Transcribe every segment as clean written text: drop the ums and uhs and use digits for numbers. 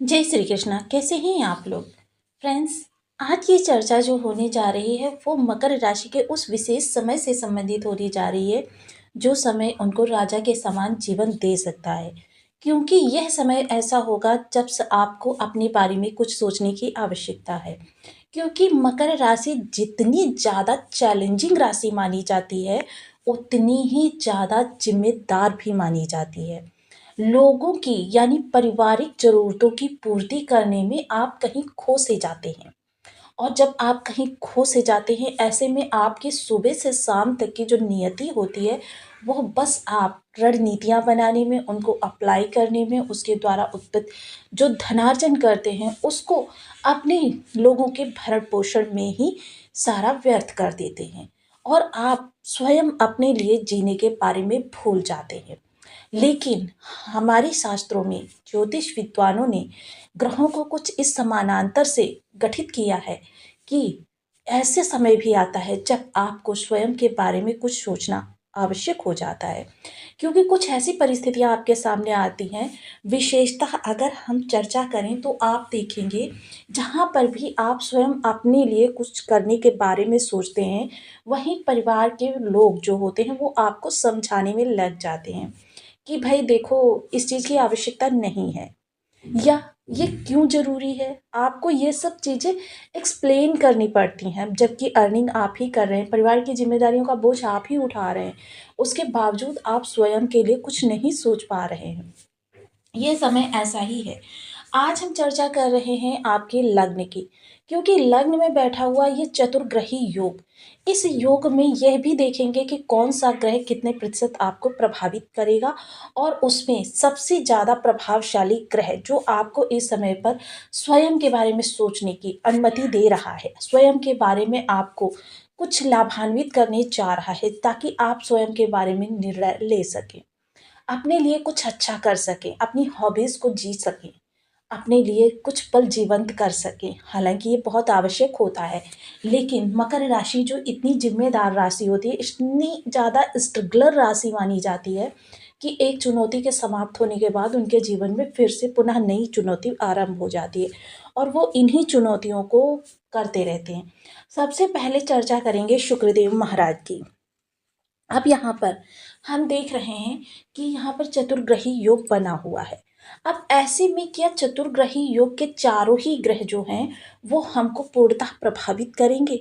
जय श्री कृष्णा। कैसे हैं आप लोग फ्रेंड्स। आज की चर्चा जो होने जा रही है वो मकर राशि के उस विशेष समय से संबंधित होने जा रही है जो समय उनको राजा के समान जीवन दे सकता है। क्योंकि यह समय ऐसा होगा जब आपको अपने बारे में कुछ सोचने की आवश्यकता है। क्योंकि मकर राशि जितनी ज़्यादा चैलेंजिंग राशि मानी जाती है उतनी ही ज़्यादा जिम्मेदार भी मानी जाती है। लोगों की यानी पारिवारिक ज़रूरतों की पूर्ति करने में आप कहीं खो से जाते हैं। और जब आप कहीं खो से जाते हैं ऐसे में आपकी सुबह से शाम तक की जो नियति होती है वो बस आप रणनीतियाँ बनाने में, उनको अप्लाई करने में, उसके द्वारा उत्पन्न जो धनार्जन करते हैं उसको अपने लोगों के भरण पोषण में ही सारा व्यर्थ कर देते हैं। और आप स्वयं अपने लिए जीने के बारे में भूल जाते हैं। लेकिन हमारे शास्त्रों में ज्योतिष विद्वानों ने ग्रहों को कुछ इस समानांतर से गठित किया है कि ऐसे समय भी आता है जब आपको स्वयं के बारे में कुछ सोचना आवश्यक हो जाता है। क्योंकि कुछ ऐसी परिस्थितियां आपके सामने आती हैं। विशेषतः अगर हम चर्चा करें तो आप देखेंगे जहां पर भी आप स्वयं अपने लिए कुछ करने के बारे में सोचते हैं वहीं परिवार के लोग जो होते हैं वो आपको समझाने में लग जाते हैं कि भाई देखो इस चीज़ की आवश्यकता नहीं है या ये क्यों ज़रूरी है। आपको ये सब चीज़ें एक्सप्लेन करनी पड़ती हैं जबकि अर्निंग आप ही कर रहे हैं, परिवार की जिम्मेदारियों का बोझ आप ही उठा रहे हैं। उसके बावजूद आप स्वयं के लिए कुछ नहीं सोच पा रहे हैं। ये समय ऐसा ही है। आज हम चर्चा कर रहे हैं आपके लग्न की। क्योंकि लग्न में बैठा हुआ ये चतुर्ग्रही योग, इस योग में यह भी देखेंगे कि कौन सा ग्रह कितने प्रतिशत आपको प्रभावित करेगा। और उसमें सबसे ज़्यादा प्रभावशाली ग्रह जो आपको इस समय पर स्वयं के बारे में सोचने की अनुमति दे रहा है, स्वयं के बारे में आपको कुछ लाभान्वित करने जा रहा है ताकि आप स्वयं के बारे में निर्णय ले सकें, अपने लिए कुछ अच्छा कर सकें, अपनी हॉबीज़ को जी सकें, अपने लिए कुछ पल जीवंत कर सकें। हालाँकि ये बहुत आवश्यक होता है, लेकिन मकर राशि जो इतनी ज़िम्मेदार राशि होती है, इतनी ज़्यादा स्ट्रगलर राशि मानी जाती है कि एक चुनौती के समाप्त होने के बाद उनके जीवन में फिर से पुनः नई चुनौती आरंभ हो जाती है और वो इन्हीं चुनौतियों को करते रहते हैं। सबसे पहले चर्चा करेंगे शुक्रदेव महाराज की। अब यहाँ पर हम देख रहे हैं कि यहाँ पर चतुर्ग्रही योग बना हुआ है। अब ऐसे में क्या चतुर्ग्रही योग के चारों ही ग्रह जो हैं वो हमको पूर्णतः प्रभावित करेंगे?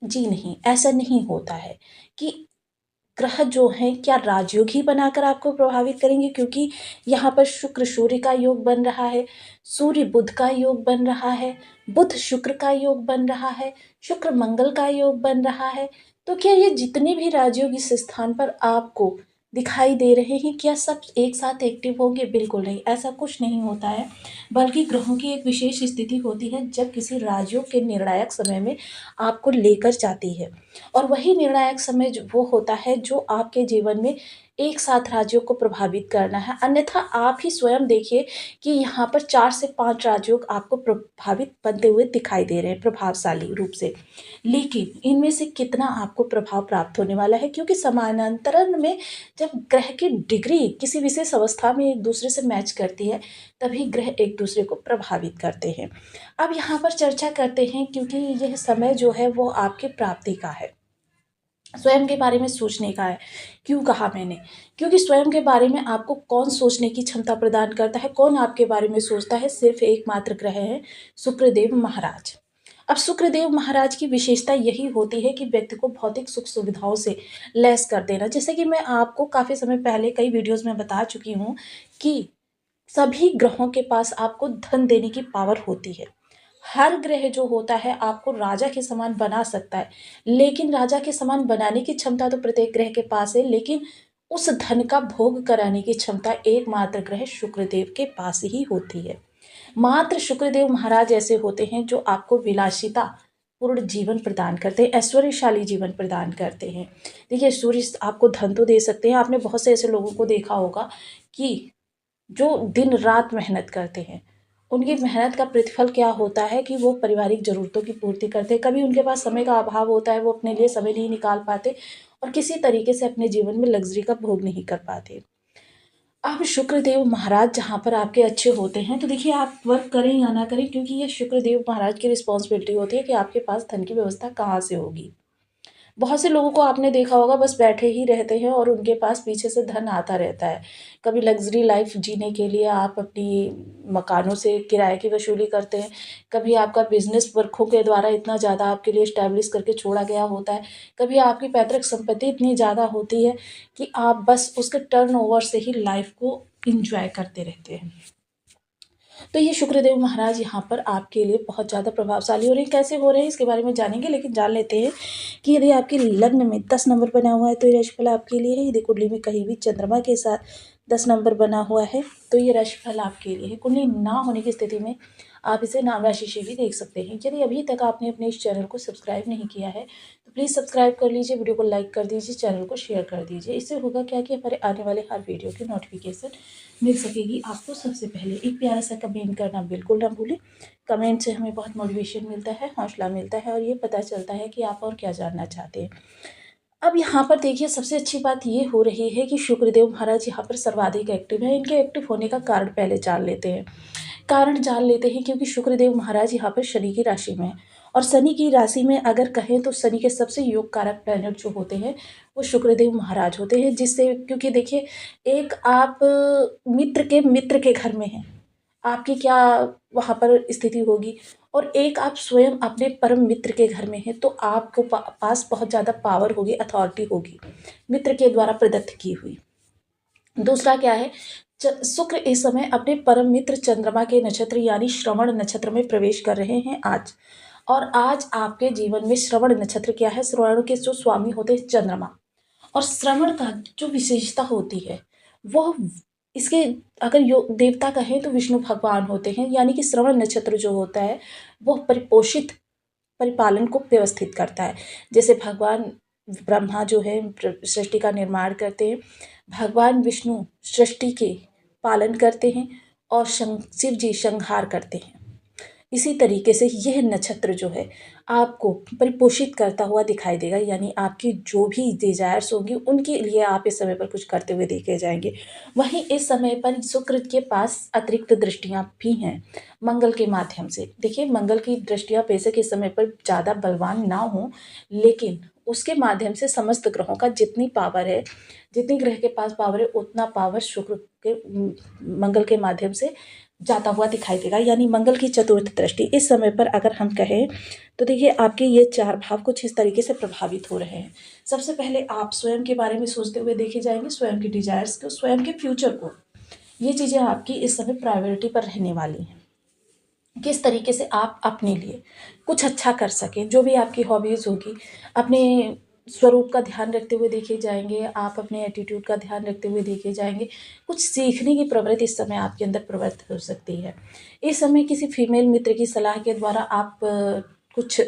जी नहीं, ऐसा नहीं होता है कि ग्रह जो हैं क्या राजयोग ही बनाकर आपको प्रभावित करेंगे। क्योंकि यहाँ पर शुक्र सूर्य का योग बन रहा है, सूर्य बुध का योग बन रहा है, बुध शुक्र का योग बन रहा है, शुक्र मंगल का योग बन रहा है। तो क्या ये जितने भी राजयोग इस स्थान पर आपको दिखाई दे रहे हैं क्या सब एक साथ एक्टिव होंगे? बिल्कुल नहीं, ऐसा कुछ नहीं होता है। बल्कि ग्रहों की एक विशेष स्थिति होती है जब किसी राजयोग के निर्णायक समय में आपको लेकर जाती है। और वही निर्णायक समय वो होता है जो आपके जीवन में एक साथ राज्यों को प्रभावित करना है। अन्यथा आप ही स्वयं देखिए कि यहाँ पर 4 से 5 राजयोग आपको प्रभावित बनते हुए दिखाई दे रहे हैं प्रभावशाली रूप से। लेकिन इनमें से कितना आपको प्रभाव प्राप्त होने वाला है? क्योंकि समानांतरण में जब ग्रह की डिग्री किसी विशेष अवस्था में एक दूसरे से मैच करती है तभी ग्रह एक दूसरे को प्रभावित करते हैं। अब यहाँ पर चर्चा करते हैं क्योंकि यह समय जो है वो आपकी प्राप्ति का है, स्वयं के बारे में सोचने का है। क्यों कहा मैंने? क्योंकि स्वयं के बारे में आपको कौन सोचने की क्षमता प्रदान करता है, कौन आपके बारे में सोचता है? सिर्फ एकमात्र ग्रह है, शुक्रदेव महाराज। अब शुक्रदेव महाराज की विशेषता यही होती है कि व्यक्ति को भौतिक सुख सुविधाओं से लैस कर देना। जैसे कि मैं आपको काफ़ी समय पहले कई वीडियोज़ में बता चुकी हूँ कि सभी ग्रहों के पास आपको धन देने की पावर होती है। हर ग्रह जो होता है आपको राजा के समान बना सकता है, लेकिन राजा के समान बनाने की क्षमता तो प्रत्येक ग्रह के पास है, लेकिन उस धन का भोग कराने की क्षमता एकमात्र ग्रह शुक्रदेव के पास ही होती है। मात्र शुक्रदेव महाराज ऐसे होते हैं जो आपको विलासिता पूर्ण जीवन प्रदान करते हैं, ऐश्वर्यशाली जीवन प्रदान करते हैं। देखिए, सूर्य आपको धन तो दे सकते हैं। आपने बहुत से ऐसे लोगों को देखा होगा कि जो दिन रात मेहनत करते हैं, उनकी मेहनत का प्रतिफल क्या होता है कि वो पारिवारिक ज़रूरतों की पूर्ति करते हैं। कभी उनके पास समय का अभाव होता है, वो अपने लिए समय नहीं निकाल पाते और किसी तरीके से अपने जीवन में लग्ज़री का भोग नहीं कर पाते। अब शुक्रदेव महाराज जहाँ पर आपके अच्छे होते हैं, तो देखिए आप वर्क करें या ना करें, क्योंकि ये शुक्रदेव महाराज की रिस्पॉन्सिबिलिटी होती है कि आपके पास धन की व्यवस्था कहाँ से होगी। बहुत से लोगों को आपने देखा होगा बस बैठे ही रहते हैं और उनके पास पीछे से धन आता रहता है। कभी लग्ज़री लाइफ़ जीने के लिए आप अपनी मकानों से किराए की वसूली करते हैं, कभी आपका बिज़नेस वर्कों के द्वारा इतना ज़्यादा आपके लिए एस्टैब्लिश करके छोड़ा गया होता है, कभी आपकी पैतृक संपत्ति इतनी ज़्यादा होती है कि आप बस उसके टर्नओवर से ही लाइफ़ को एन्जॉय करते रहते हैं। तो ये शुक्रदेव महाराज यहाँ पर आपके लिए बहुत ज़्यादा प्रभावशाली हो रहे हैं। कैसे हो रहे हैं इसके बारे में जानेंगे, लेकिन जान लेते हैं कि यदि आपके लग्न में 10 नंबर बना हुआ है तो ये राशिफल आपके लिए है। यदि कुंडली में कहीं भी चंद्रमा के साथ 10 नंबर बना हुआ है तो ये राशिफल आपके लिए है। कुंडली ना होने की स्थिति में आप इसे नाम राशि से भी देख सकते हैं। यदि अभी तक आपने अपने इस चैनल को सब्सक्राइब नहीं किया है तो प्लीज़ सब्सक्राइब कर लीजिए, वीडियो को लाइक कर दीजिए, चैनल को शेयर कर दीजिए। इससे होगा क्या कि हमारे आने वाले हर वीडियो की नोटिफिकेशन मिल सकेगी आपको सबसे पहले। एक प्यारा सा कमेंट करना बिल्कुल ना भूलें। कमेंट से हमें बहुत मोटिवेशन मिलता है, हौसला मिलता है और ये पता चलता है कि आप और क्या जानना चाहते हैं। अब यहाँ पर देखिए सबसे अच्छी बात ये हो रही है कि शुक्रदेव महाराज यहाँ पर सर्वाधिक एक्टिव है। इनके एक्टिव होने का कारण पहले जान लेते हैं। कारण जान लेते हैं क्योंकि शुक्रदेव महाराज यहाँ पर शनि की राशि में हैं और शनि की राशि में अगर कहें तो शनि के सबसे योग कारक प्लैनेट जो होते हैं वो शुक्रदेव महाराज होते हैं, जिससे क्योंकि देखिए एक आप मित्र के घर में हैं, आपकी क्या वहाँ पर स्थिति होगी, और एक आप स्वयं अपने परम मित्र के घर में हैं तो आपको पास बहुत ज़्यादा पावर होगी, अथॉरिटी होगी मित्र के द्वारा प्रदत्त की हुई। दूसरा क्या है, शुक्र इस समय अपने परम मित्र चंद्रमा के नक्षत्र यानी श्रवण नक्षत्र में प्रवेश कर रहे हैं आज। और आज आपके जीवन में श्रवण नक्षत्र क्या है, श्रवण के जो स्वामी होते हैं चंद्रमा, और श्रवण का जो विशेषता होती है वो इसके अगर योग देवता कहें तो विष्णु भगवान होते हैं, यानी कि श्रवण नक्षत्र जो होता है वो परिपोषित परिपालन को व्यवस्थित करता है। जैसे भगवान ब्रह्मा जो है सृष्टि का निर्माण करते हैं, भगवान विष्णु सृष्टि के पालन करते हैं और शिव जी संहार करते हैं। इसी तरीके से यह नक्षत्र जो है आपको परिपोषित करता हुआ दिखाई देगा, यानी आपकी जो भी डिजायर्स होंगी उनके लिए आप इस समय पर कुछ करते हुए देखे जाएंगे। वहीं इस समय पर शुक्र के पास अतिरिक्त दृष्टियां भी हैं मंगल के माध्यम से। देखिए मंगल की दृष्टियां बेशक इस समय पर ज़्यादा बलवान ना हो, लेकिन उसके माध्यम से समस्त ग्रहों का जितनी पावर है, जितनी ग्रह के पास पावर है उतना पावर शुक्र के मंगल के माध्यम से जाता हुआ दिखाई देगा, यानी मंगल की चतुर्थ दृष्टि इस समय पर अगर हम कहें तो देखिए आपके ये 4 भाव कुछ इस तरीके से प्रभावित हो रहे हैं। सबसे पहले आप स्वयं के बारे में सोचते हुए देखे जाएंगे, स्वयं की डिजायर्स को, स्वयं के फ्यूचर को। ये चीज़ें आपकी इस समय प्रायोरिटी पर रहने वाली हैं। किस तरीके से आप अपने लिए कुछ अच्छा कर सकें, जो भी आपकी हॉबीज़ होगी अपने स्वरूप का ध्यान रखते हुए देखे जाएंगे, आप अपने एटीट्यूड का ध्यान रखते हुए देखे जाएंगे। कुछ सीखने की प्रवृत्ति इस समय आपके अंदर प्रवृत्त हो सकती है। इस समय किसी फीमेल मित्र की सलाह के द्वारा आप कुछ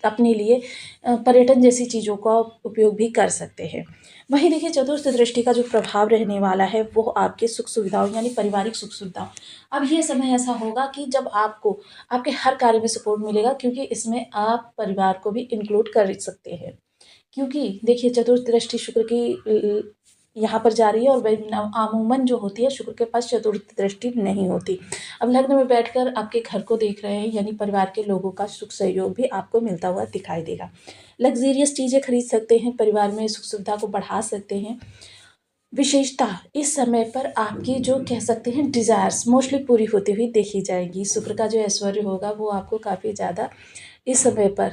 अपने लिए पर्यटन जैसी चीज़ों का उपयोग भी कर सकते हैं। वहीं देखिए चतुर्थ दृष्टि का जो प्रभाव रहने वाला है वो आपके सुख सुविधाओं यानी पारिवारिक सुख सुविधाओं। अब ये समय ऐसा होगा कि जब आपको आपके हर कार्य में सपोर्ट मिलेगा, क्योंकि इसमें आप परिवार को भी इंक्लूड कर सकते हैं। क्योंकि देखिए चतुर्थ दृष्टि शुक्र की यहाँ पर जा रही है और वह अमूमन जो होती है शुक्र के पास चतुर्थ दृष्टि नहीं होती। अब लग्न में बैठकर आपके घर को देख रहे हैं, यानी परिवार के लोगों का सुख सहयोग भी आपको मिलता हुआ दिखाई देगा। लग्जरियस चीज़ें खरीद सकते हैं, परिवार में सुख सुविधा को बढ़ा सकते हैं। विशेषता इस समय पर आपकी जो कह सकते हैं डिज़ायर्स मोस्टली पूरी होती हुई देखी जाएगी। शुक्र का जो ऐश्वर्य होगा वो आपको काफ़ी ज़्यादा इस समय पर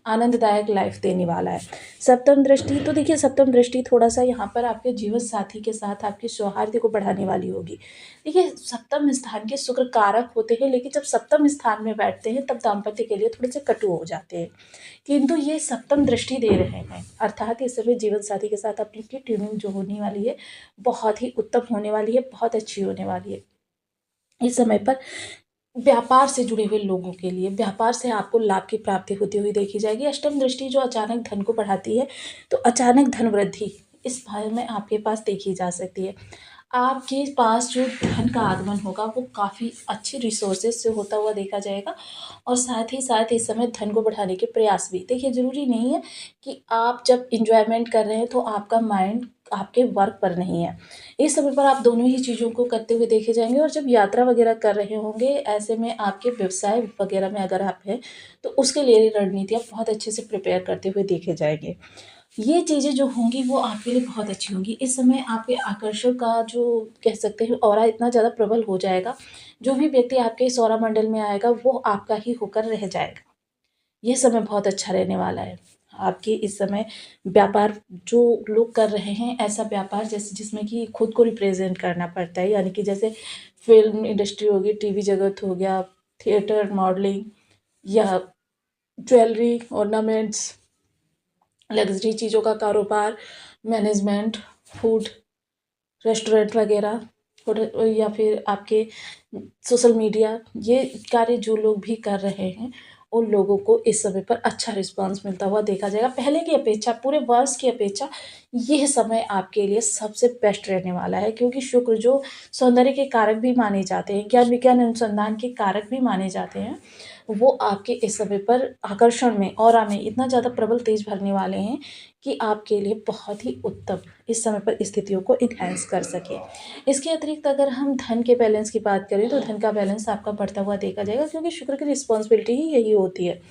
आनंददायक लाइफ देने वाला है। सप्तम दृष्टि तो देखिए सप्तम दृष्टि थोड़ा सा यहाँ पर आपके जीवन साथी के साथ आपकी सौहार्द को बढ़ाने वाली होगी। देखिए सप्तम स्थान के शुक्र कारक होते हैं, लेकिन जब सप्तम स्थान में बैठते हैं तब दाम्पत्य के लिए थोड़े से कटु हो जाते हैं, किंतु ये सप्तम दृष्टि दे रहे हैं, अर्थात इस समय जीवन साथी के साथ अपनी की ट्यूनिंग जो होने वाली है बहुत ही उत्तम होने वाली है, बहुत अच्छी होने वाली है। इस समय पर व्यापार से जुड़े हुए लोगों के लिए व्यापार से आपको लाभ की प्राप्ति होती हुई देखी जाएगी। अष्टम दृष्टि जो अचानक धन को बढ़ाती है, तो अचानक धन वृद्धि इस भाव में आपके पास देखी जा सकती है। आपके पास जो धन का आगमन होगा वो काफ़ी अच्छे रिसोर्सेज से होता हुआ देखा जाएगा। और साथ ही साथ इस समय धन को बढ़ाने के प्रयास भी। देखिए, ज़रूरी नहीं है कि आप जब एन्जॉयमेंट कर रहे हैं तो आपका माइंड आपके वर्क पर नहीं है। इस समय पर आप दोनों ही चीज़ों को करते हुए देखे जाएँगे। और जब यात्रा वगैरह कर रहे होंगे, ऐसे में आपके व्यवसाय वगैरह में अगर आप हैं, तो उसके लिए रणनीतियाँ बहुत अच्छे से प्रिपेयर करते हुए देखे जाएँगे। ये चीज़ें जो होंगी वो आपके लिए बहुत अच्छी होंगी। इस समय आपके आकर्षण का जो कह सकते हैं ऑरा इतना ज़्यादा प्रबल हो जाएगा, जो भी व्यक्ति आपके इस सौरमंडल में आएगा वो आपका ही होकर रह जाएगा। ये समय बहुत अच्छा रहने वाला है। आपके इस समय व्यापार जो लोग कर रहे हैं, ऐसा व्यापार जैसे जिसमें कि खुद को रिप्रेज़ेंट करना पड़ता है, यानी कि जैसे फ़िल्म इंडस्ट्री हो गई, टीवी जगत हो गया, थिएटर, मॉडलिंग या ज्वेलरी, ऑर्नामेंट्स, लग्ज़री चीज़ों का कारोबार, मैनेजमेंट, फूड, रेस्टोरेंट वगैरह, होटल या फिर आपके सोशल मीडिया, ये कार्य जो लोग भी कर रहे हैं, उन लोगों को इस समय पर अच्छा रिस्पॉन्स मिलता हुआ देखा जाएगा। पहले की अपेक्षा, पूरे वर्ष की अपेक्षा यह समय आपके लिए सबसे बेस्ट रहने वाला है, क्योंकि शुक्र जो सौंदर्य के कारक भी माने जाते हैं, ज्ञान विज्ञान अनुसंधान के कारक भी माने जाते हैं, वो आपके इस समय पर आकर्षण में, ऑरा में इतना ज़्यादा प्रबल तेज भरने वाले हैं कि आपके लिए बहुत ही उत्तम इस समय पर स्थितियों को एनहांस कर सके। इसके अतिरिक्त अगर हम धन के बैलेंस की बात करें तो धन का बैलेंस आपका बढ़ता हुआ देखा जाएगा, क्योंकि शुक्र की रिस्पॉन्सिबिलिटी ही यही होती है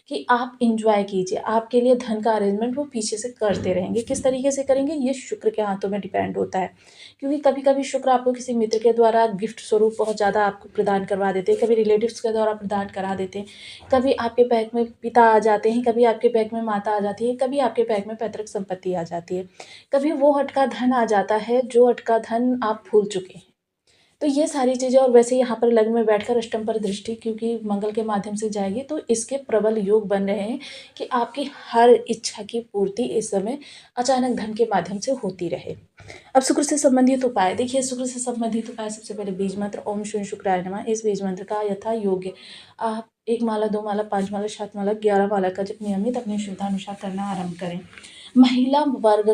कि आप एंजॉय कीजिए। आपके लिए धन का अरेंजमेंट वो पीछे से करते रहेंगे। किस तरीके से करेंगे ये शुक्र के हाथों में डिपेंड होता है, क्योंकि कभी कभी शुक्र आपको किसी मित्र के द्वारा गिफ्ट स्वरूप बहुत ज़्यादा आपको प्रदान करवा देते हैं, कभी रिलेटिव्स के द्वारा प्रदान करा देते हैं, कभी आपके बैंक में पिता आ जाते हैं, कभी आपके बैंक में माता आ जाती है, कभी आपके बैंक में पैतृक संपत्ति आ जाती है, कभी वो अटका धन आ जाता है जो अटका धन आप भूल चुके हैं। तो ये सारी चीज़ें, और वैसे यहाँ पर लग्न में बैठकर अष्टम पर दृष्टि क्योंकि मंगल के माध्यम से जाएगी, तो इसके प्रबल योग बन रहे हैं कि आपकी हर इच्छा की पूर्ति इस समय अचानक धन के माध्यम से होती रहे। अब शुक्र से संबंधित उपाय देखिए, शुक्र से संबंधित उपाय सबसे पहले बीज मंत्र ओम शून्य शुक्राय नमः। इस बीज मंत्र का यथा योग्य आप 1 माला, 2 माला, 5 माला, 7 माला, 11 माला का जप नियमित अपनी शुद्धानुसार करना आरंभ करें। महिला वर्ग